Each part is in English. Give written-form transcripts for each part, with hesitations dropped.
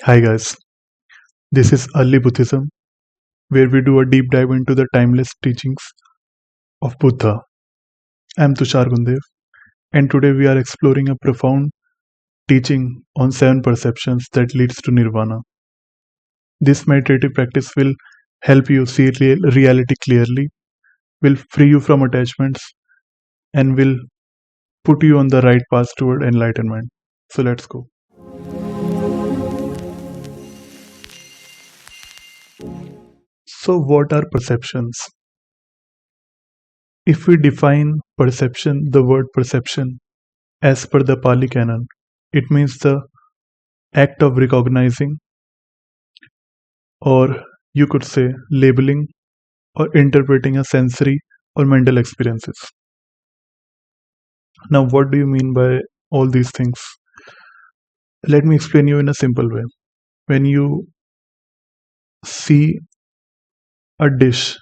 Hi guys, this is Early Buddhism, where we do a deep dive into the timeless teachings of Buddha. I'm Tushar Gundev, and today we are exploring a profound teaching on seven perceptions that leads to Nirvana. This meditative practice will help you see reality clearly, will free you from attachments, and will put you on the right path toward enlightenment. So let's go. So, what are perceptions? If we define perception, the word perception, as per the Pali Canon, it means the act of recognizing, or you could say labeling or interpreting a sensory or mental experiences. Now, what do you mean by all these things? Let me explain you in a simple way. When you see a dish,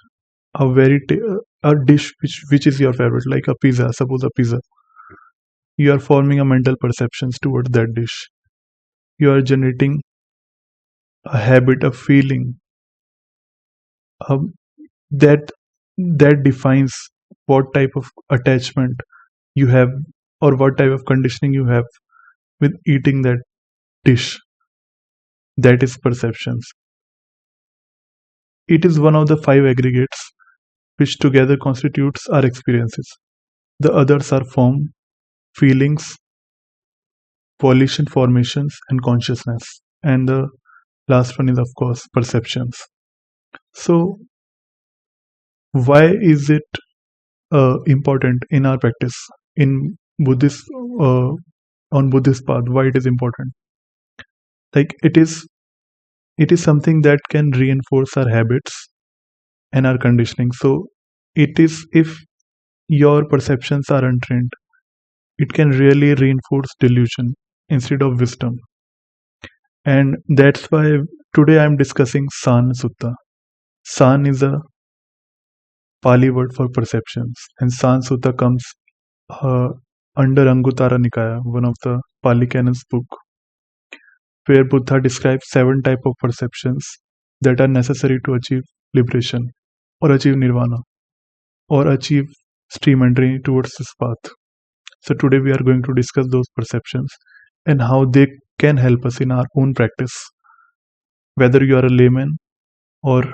a dish which is your favorite, like a pizza, suppose a pizza, you are forming a mental perceptions towards that dish. You are generating a habit, a feeling, um, that that defines what type of attachment you have or what type of conditioning you have with eating that dish. That is perceptions. It is one of the five aggregates which together constitutes our experiences. The others are form, feelings, volition, formations, and consciousness. And the last one is, of course, perceptions. So why is it important in our practice in Buddhist uh, on Buddhist path? Why it is important? Like it is something that can reinforce our habits and our conditioning. So it is, if your perceptions are untrained, it can really reinforce delusion instead of wisdom. And that's why today I'm discussing San Sutta. San is a Pali word for perceptions, and San Sutta comes uh, under Anguttara Nikaya, one of the Pali Canon's book, where Buddha describes seven types of perceptions that are necessary to achieve liberation or achieve nirvana or achieve stream entry towards this path. So today we are going to discuss those perceptions and how they can help us in our own practice, whether you are a layman or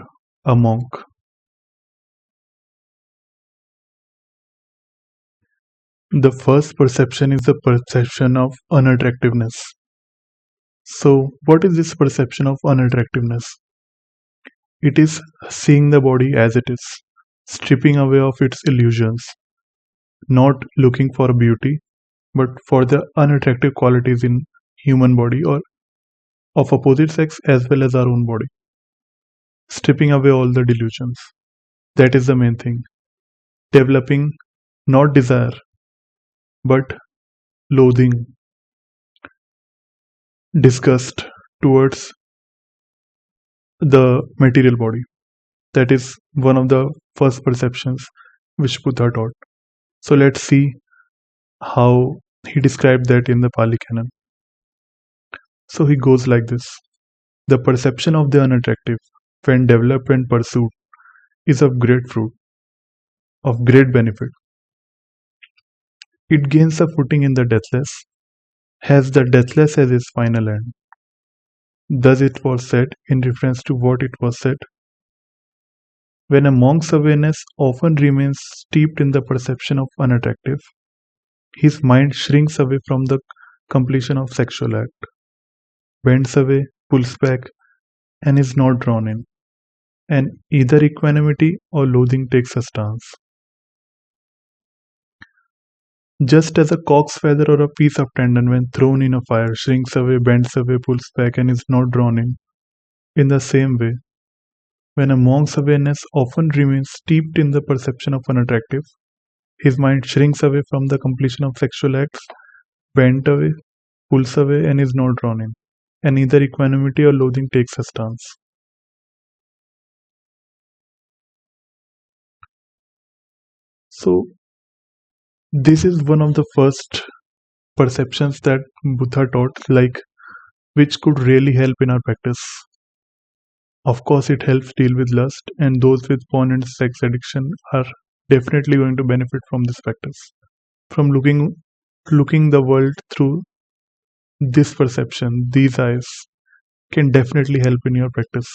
a monk. The first perception is the perception of unattractiveness. So, what is this perception of unattractiveness? It is seeing the body as it is, stripping away of its illusions, not looking for beauty, but for the unattractive qualities in human body or of opposite sex as well as our own body. Stripping away all the delusions. That is the main thing. Developing not desire, but loathing, disgust towards the material body. That is one of the first perceptions which Buddha taught. So let's see how he described that in the Pali Canon. So he goes like this: the perception of the unattractive, when developed and pursued, is of great fruit, of great benefit. It gains a footing in the deathless, has the deathless as its final end. Thus it was said, in reference to what it was said, when a monk's awareness often remains steeped in the perception of unattractive, his mind shrinks away from the completion of sexual act, bends away, pulls back, and is not drawn in, and either equanimity or loathing takes a stance. Just as a cock's feather or a piece of tendon, when thrown in a fire, shrinks away, bends away, pulls back, and is not drawn in the same way, when a monk's awareness often remains steeped in the perception of unattractive, his mind shrinks away from the completion of sexual acts, bent away, pulls away, and is not drawn in, and either equanimity or loathing takes a stance. So, this is one of the first perceptions that Buddha taught, like which could really help in our practice. Of course, it helps deal with lust, and those with porn and sex addiction are definitely going to benefit from this practice. From looking the world through this perception, these eyes can definitely help in your practice,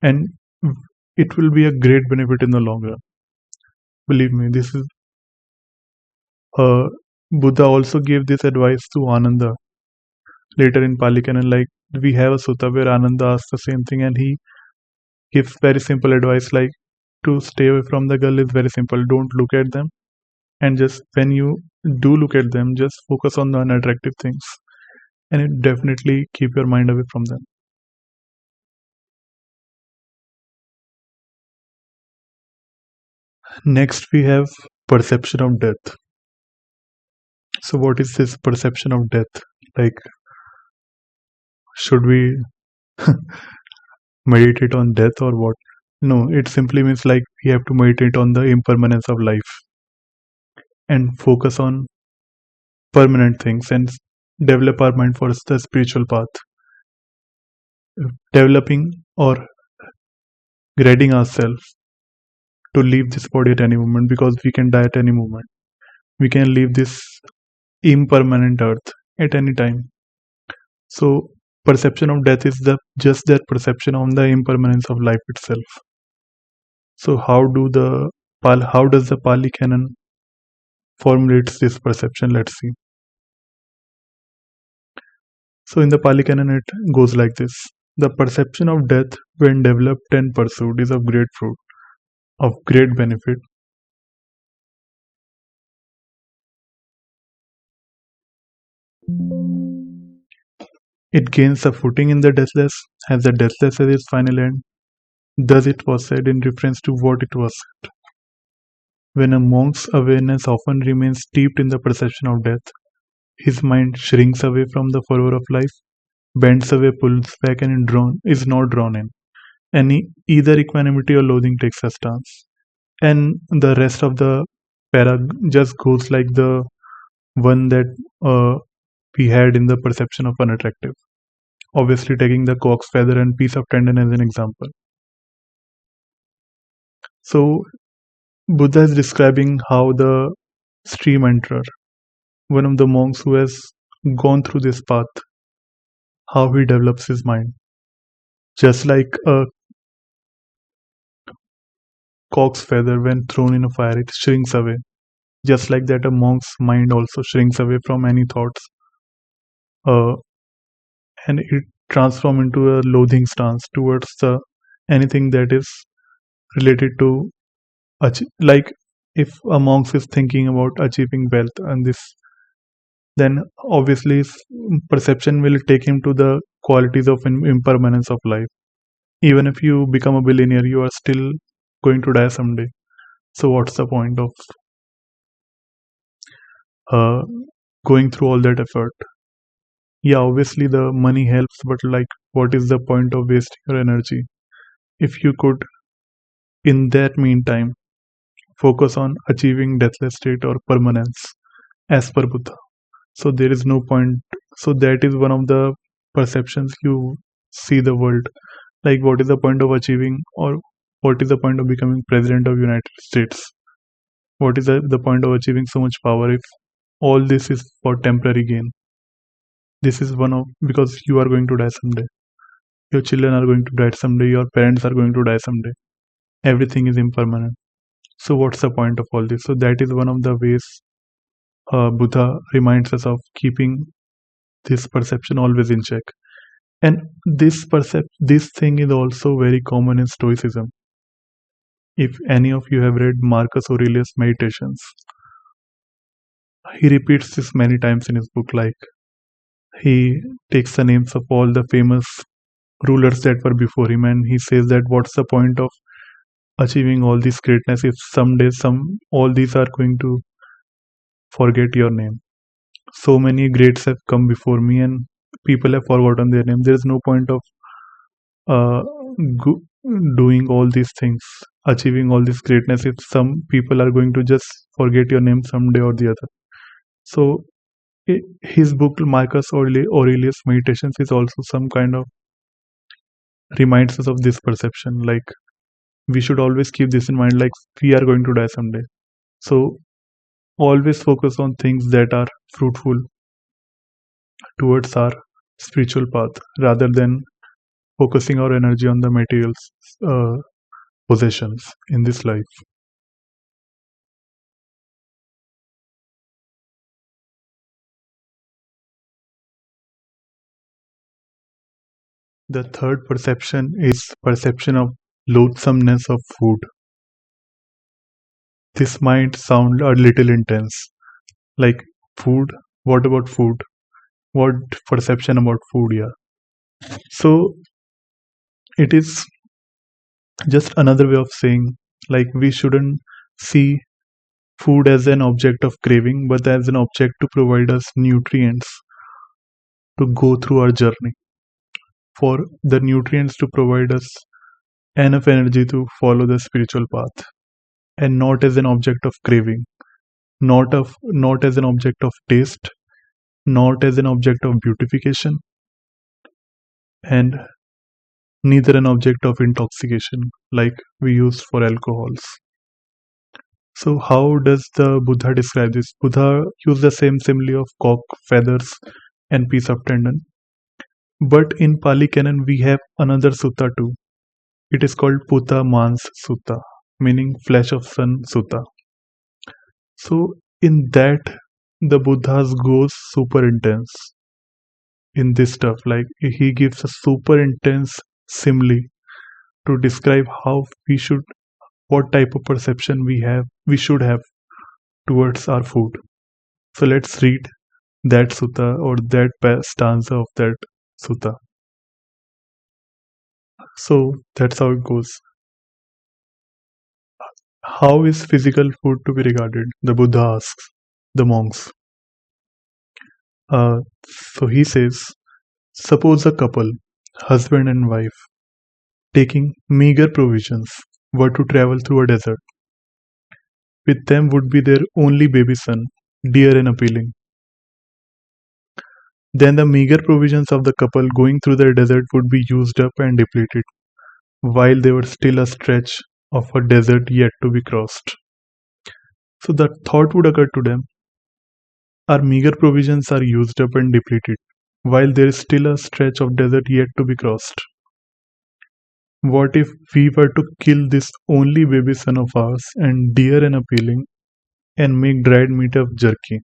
and it will be a great benefit in the long run. Believe me, this is uh, Buddha also gave this advice to Ananda later in Pali Canon. Like we have a sutta where Ananda asks the same thing, and he gives very simple advice like to stay away from the girl is very simple. Don't look at them, and just when you do look at them, just focus on the unattractive things, and it definitely keep your mind away from them. Next, we have perception of death. So, what is this perception of death? Like, should we meditate on death or what? No, it simply means like we have to meditate on the impermanence of life and focus on permanent things and develop our mind for the spiritual path. Developing or grading ourselves to leave this body at any moment because we can die at any moment. We can leave this impermanent earth at any time. So perception of death is the just that perception on the impermanence of life itself. So how does the Pali Canon formulates this perception? Let's see. So in the Pali Canon it goes like this. The perception of death when developed and pursued is of great fruit, of great benefit. It gains a footing in the deathless, has the deathless as its final end. Thus it was said in reference to what it was said. When a monk's awareness often remains steeped in the perception of death, his mind shrinks away from the fervor of life, bends away, pulls back, and is not drawn in. Either equanimity or loathing takes a stance. And the rest of the para just goes like the one that we had in the perception of unattractive. Obviously, taking the cock's feather and piece of tendon as an example. So, Buddha is describing how the stream enterer, one of the monks who has gone through this path, how he develops his mind. Just like a cock's feather, when thrown in a fire, it shrinks away. Just like that, a monk's mind also shrinks away from any thoughts, uh, and it transforms into a loathing stance towards the anything that is related to like if a monk is thinking about achieving wealth and this, then obviously his perception will take him to the qualities of impermanence of life. Even if you become a billionaire, you are still going to die someday. So what's the point of uh, going through all that effort? Yeah, obviously the money helps, but like, what is the point of wasting your energy if you could, in that meantime, focus on achieving deathless state or permanence as per Buddha? So there is no point. So that is one of the perceptions you see the world. Like, what is the point of achieving, or what is the point of becoming president of United States? What is the point of achieving so much power if all this is for temporary gain? This is one of, because you are going to die someday. Your children are going to die someday. Your parents are going to die someday. Everything is impermanent. So what's the point of all this? So that is one of the ways Buddha reminds us of keeping this perception always in check. And this thing is also very common in Stoicism. If any of you have read Marcus Aurelius' Meditations, he repeats this many times in his book. Like, he takes the names of all the famous rulers that were before him, and he says that what's the point of achieving all this greatness if someday all these are going to forget your name? So many greats have come before me, and people have forgotten their name. There is no point of uh, go- doing all these things, achieving all this greatness if some people are going to just forget your name someday or the other. So his book Marcus Aurelius Meditations is also some kind of reminds us of this perception. Like we should always keep this in mind. Like we are going to die someday, so always focus on things that are fruitful towards our spiritual path rather than focusing our energy on the material uh, possessions in this life. The third perception is perception of loathsomeness of food. This might sound a little intense. Like food? What about food? What perception about food? Yeah. So it is just another way of saying like we shouldn't see food as an object of craving, but as an object to provide us nutrients to go through our journey. For the nutrients to provide us enough energy to follow the spiritual path, and not as an object of craving, not as an object of taste, not as an object of beautification, and neither an object of intoxication like we use for alcohols. So how does the Buddha describe this? Buddha used the same simile of cock, feathers, and piece of tendon. But in Pali Canon we have another sutta too. It is called Putta Mans Sutta, meaning flesh of sun sutta. So in that the Buddhas goes super intense in this stuff. Like he gives a super intense simile to describe how we should, what type of perception we should have towards our food. So let's read that sutta or that stanza of that sutta. So that's how it goes. How is physical food to be regarded? The Buddha asks the monks. So he says, suppose a couple, husband and wife, taking meager provisions, were to travel through a desert. With them would be their only baby son, dear and appealing. Then the meager provisions of the couple going through the desert would be used up and depleted, while they were still a stretch of a desert yet to be crossed. So the thought would occur to them, our meager provisions are used up and depleted, while there is still a stretch of desert yet to be crossed. What if we were to kill this only baby son of ours and dear and appealing and make dried meat of jerky?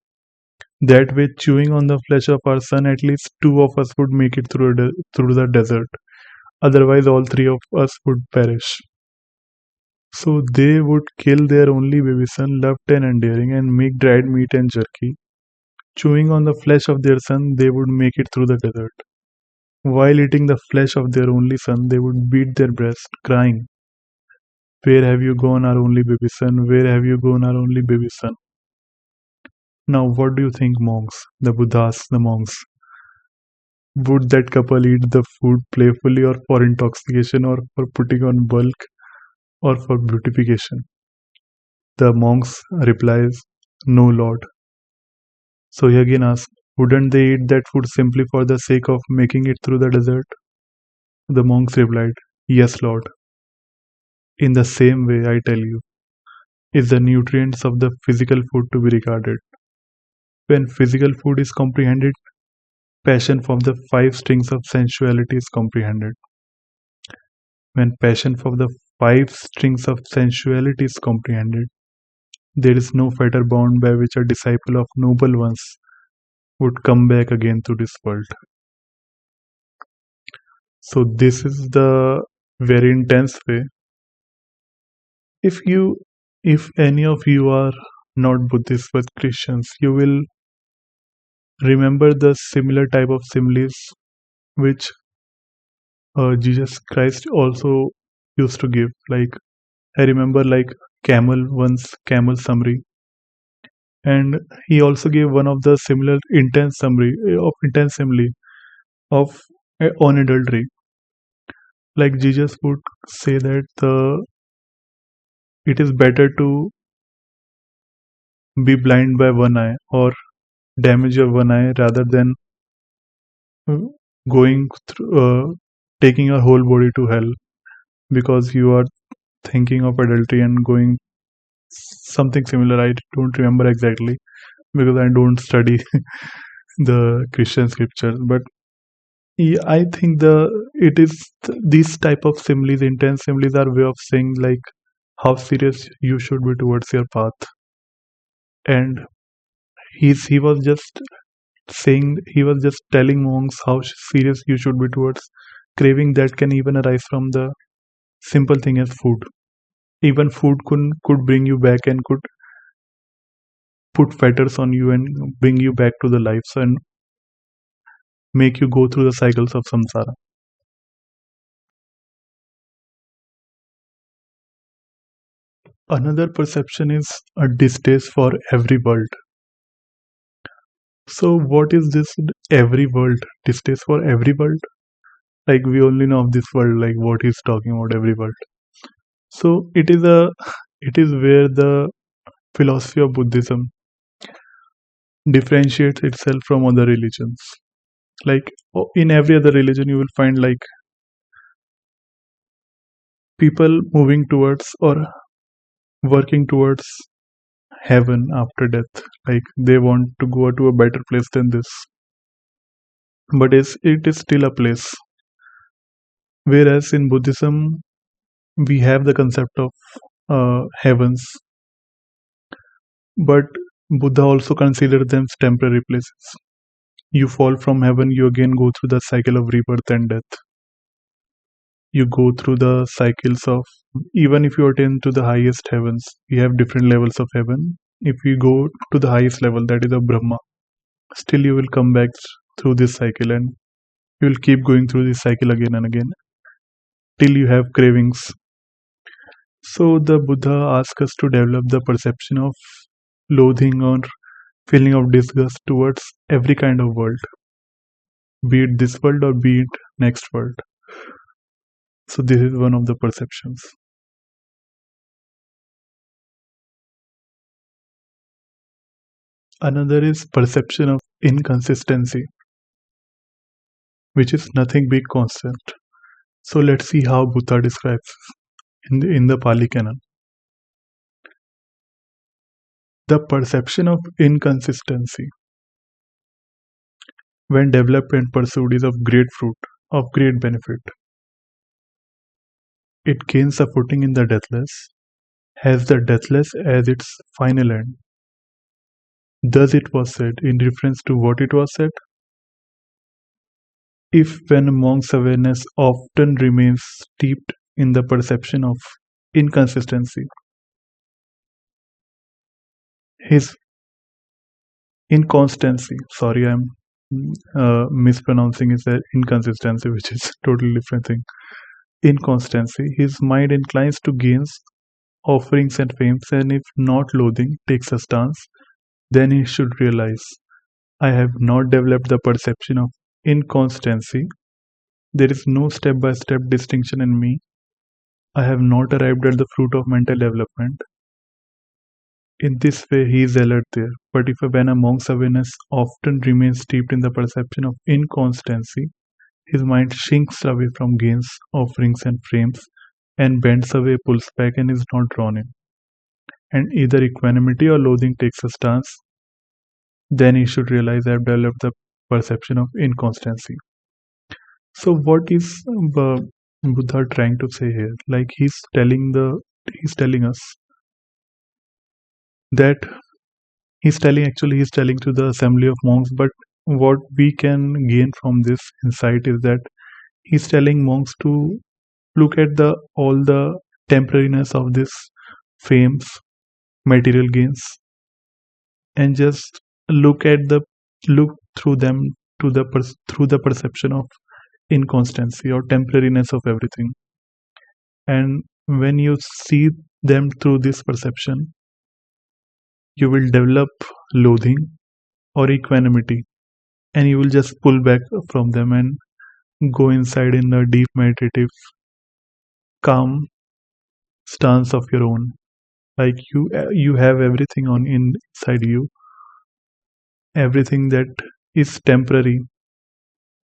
That way, chewing on the flesh of our son, at least two of us would make it through the desert. Otherwise, all three of us would perish. So they would kill their only baby son, loved and endearing, and make dried meat and jerky. Chewing on the flesh of their son, they would make it through the desert. While eating the flesh of their only son, they would beat their breast, crying, where have you gone, our only baby son? Where have you gone, our only baby son? Now, what do you think, monks? The Buddha asks the monks. Would that couple eat the food playfully or for intoxication or for putting on bulk or for beautification? The monks replies, no, Lord. So he again asks, wouldn't they eat that food simply for the sake of making it through the desert? The monks replied, yes, Lord. In the same way, I tell you, is the nutrients of the physical food to be regarded. When physical food is comprehended, passion for the five strings of sensuality is comprehended. When passion for the five strings of sensuality is comprehended, there is no fetter bound by which a disciple of noble ones would come back again to this world. So this is the very intense way. If any of you are not Buddhists but Christians, you will remember the similar type of similes which Jesus Christ also used to give. Like I remember like camel summary, and he also gave one of the similar intense simile of on adultery. Like Jesus would say that it is better to be blind by one eye or damage your one eye rather than uh, going through taking your whole body to hell because you are thinking of adultery and going something similar. I don't remember exactly because I don't study the Christian scriptures, but yeah, I think it is these type of similes, intense similes, are way of saying like how serious you should be towards your path. And he was just saying, he was just telling monks how serious you should be towards craving that can even arise from the simple thing as food. Even food could bring you back and could put fetters on you and bring you back to the life and make you go through the cycles of samsara. Another perception is a distaste for every world. So what is this every world? Distaste for every world? Like we only know of this world, like what he's talking about every world. So it is where the philosophy of Buddhism differentiates itself from other religions. Like in every other religion you will find like people moving towards or working towards heaven after death. Like they want to go to a better place than this. But it is still a place. Whereas in Buddhism we have the concept of heavens, but Buddha also considered them temporary places. You fall from heaven, you again go through the cycle of rebirth and death. You go through the cycles of, even if you attain to the highest heavens, we have different levels of heaven. If you go to the highest level, that is a Brahma, still you will come back through this cycle and you will keep going through this cycle again and again till you have cravings. So the Buddha asks us to develop the perception of loathing or feeling of disgust towards every kind of world, be it this world or be it next world. So this is one of the perceptions. Another is perception of inconsistency, which is nothing being constant. So let's see how Buddha describes in the Pali Canon. The perception of inconsistency, when developed and pursued, is of great fruit, of great benefit. It gains a footing in the deathless, has the deathless as its final end. Thus it was said, in reference to what it was said, if when a monk's awareness often remains steeped in the perception of inconsistency, his inconstancy, sorry, I'm mispronouncing is inconsistency, which is totally different thing. Inconstancy, his mind inclines to gains, offerings and fames, and if not loathing takes a stance, then he should realize, I have not developed the perception of inconstancy. There is no step-by-step distinction in me. I have not arrived at the fruit of mental development. In this way, he is alert there. But if when a monk's awareness often remains steeped in the perception of inconstancy, his mind shrinks away from gains, offerings, and frames, and bends away, pulls back, and is not drawn in. And either equanimity or loathing takes a stance, then he should realize I have developed the perception of inconstancy. So, what is Buddha trying to say here? Like he's telling us that he's telling to the assembly of monks, but what we can gain from this insight is that he's telling monks to look at the all the temporariness of this fames, material gains, and just look through them to through the perception of inconstancy or temporariness of everything. And when you see them through this perception, you will develop loathing or equanimity, and you will just pull back from them and go inside in a deep meditative calm stance of your own. Like you have everything on inside you, everything that is temporary,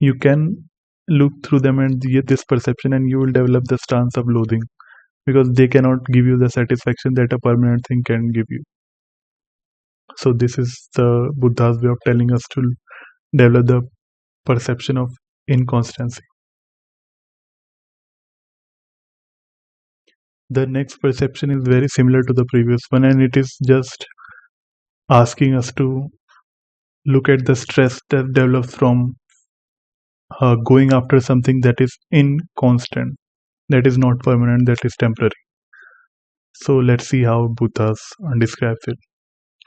you can look through them and get this perception, and you will develop the stance of loathing, because they cannot give you the satisfaction that a permanent thing can give you. So this is the Buddha's way of telling us to develop the perception of inconstancy. The next perception is very similar to the previous one, and it is just asking us to look at the stress that develops from going after something that is inconstant, that is not permanent, that is temporary. So let's see how Buddha describes it.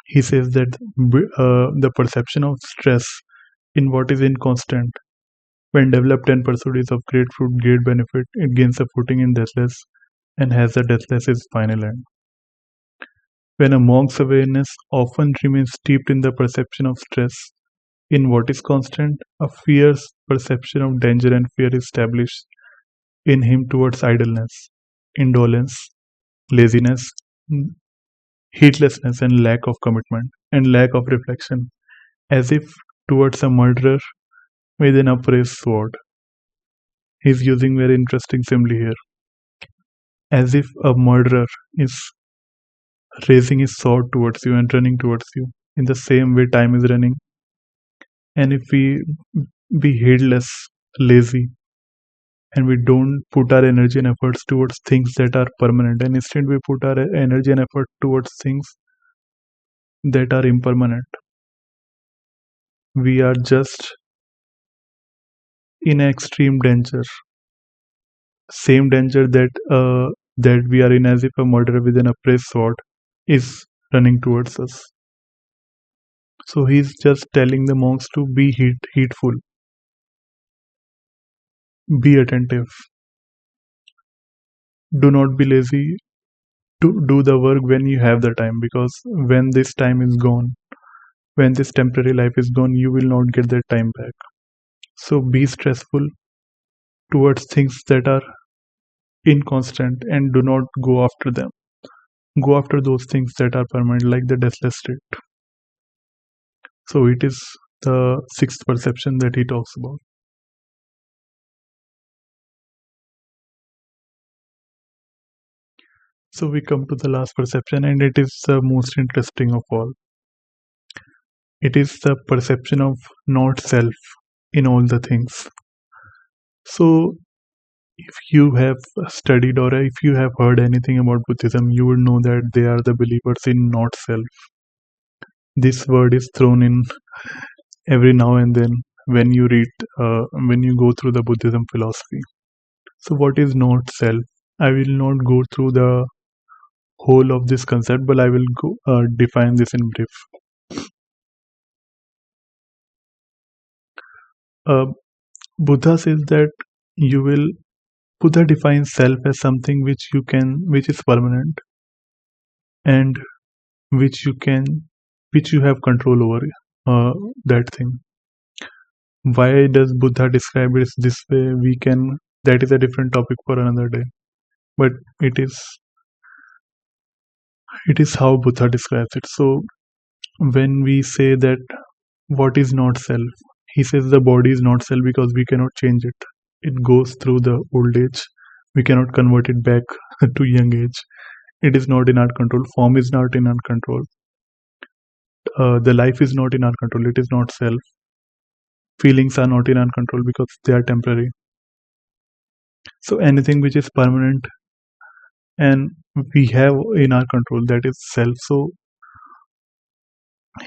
He says that the perception of stress in what is inconstant, when developed and pursued, is of great fruit, great benefit. It gains a footing in Deathless and has the Deathless its final end. When a monk's awareness often remains steeped in the perception of stress in what is constant, a fierce perception of danger and fear is established in him towards idleness, indolence, laziness, heedlessness, and lack of commitment, and lack of reflection, as if towards a murderer with an upraised sword. He's using very interesting simile here. As if a murderer is raising his sword towards you and running towards you. In the same way, time is running. And if we be heedless, lazy, and we don't put our energy and efforts towards things that are permanent, and instead we put our energy and effort towards things that are impermanent, we are just in extreme danger. Same danger that we are in, as if a murderer with an upraised sword is running towards us. So he's just telling the monks to be heedful, be attentive, do not be lazy, to do the work when you have the time, because when this time is gone, when this temporary life is gone, you will not get that time back. So be stressful towards things that are inconstant and do not go after them. Go after those things that are permanent, like the deathless state. So it is the sixth perception that he talks about. So we come to the last perception, and it is the most interesting of all. It is the perception of not self in all the things. So if you have studied or if you have heard anything about Buddhism, you would know that they are the believers in not self. This word is thrown in every now and then when you read, when you go through the Buddhism philosophy. So what is not self? I will not go through the whole of this concept, but I will define this in brief. Buddha says that Buddha defines self as something which is permanent, and which you have control over that thing. Why does Buddha describe it this way? That is a different topic for another day. But it is how Buddha describes it. So when we say that what is not self, he says the body is not self because we cannot change it. It goes through the old age. We cannot convert it back to young age. It is not in our control. Form is not in our control. The life is not in our control. It is not self. Feelings are not in our control because they are temporary. So anything which is permanent and we have in our control, that is self. So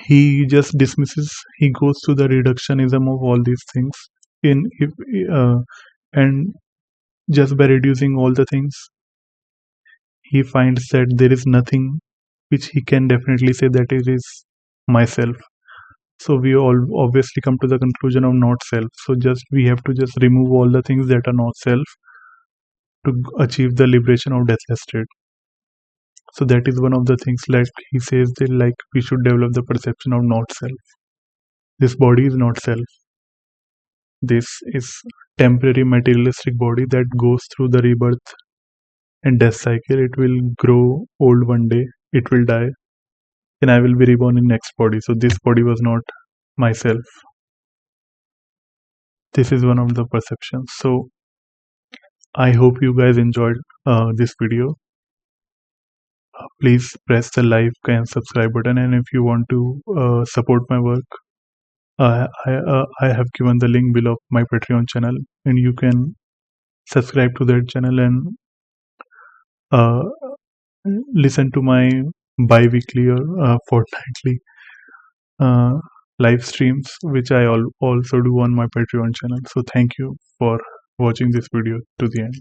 he just dismisses, he goes to the reductionism of all these things and just by reducing all the things, he finds that there is nothing which he can definitely say that it is myself. So we all obviously come to the conclusion of not self. So we have to just remove all the things that are not self to achieve the liberation of deathless state. So that is one of the things, like he says that like we should develop the perception of not self. This body is not self. This is temporary materialistic body that goes through the rebirth and death cycle. It will grow old one day, it will die, and I will be reborn in next body. So this body was not myself. This is one of the perceptions. So I hope you guys enjoyed this video. Please press the like and subscribe button, and if you want to support my work, I have given the link below my Patreon channel, and you can subscribe to that channel and uh, listen to my bi-weekly or fortnightly uh, live streams, which I also do on my Patreon channel. So thank you for watching this video to the end.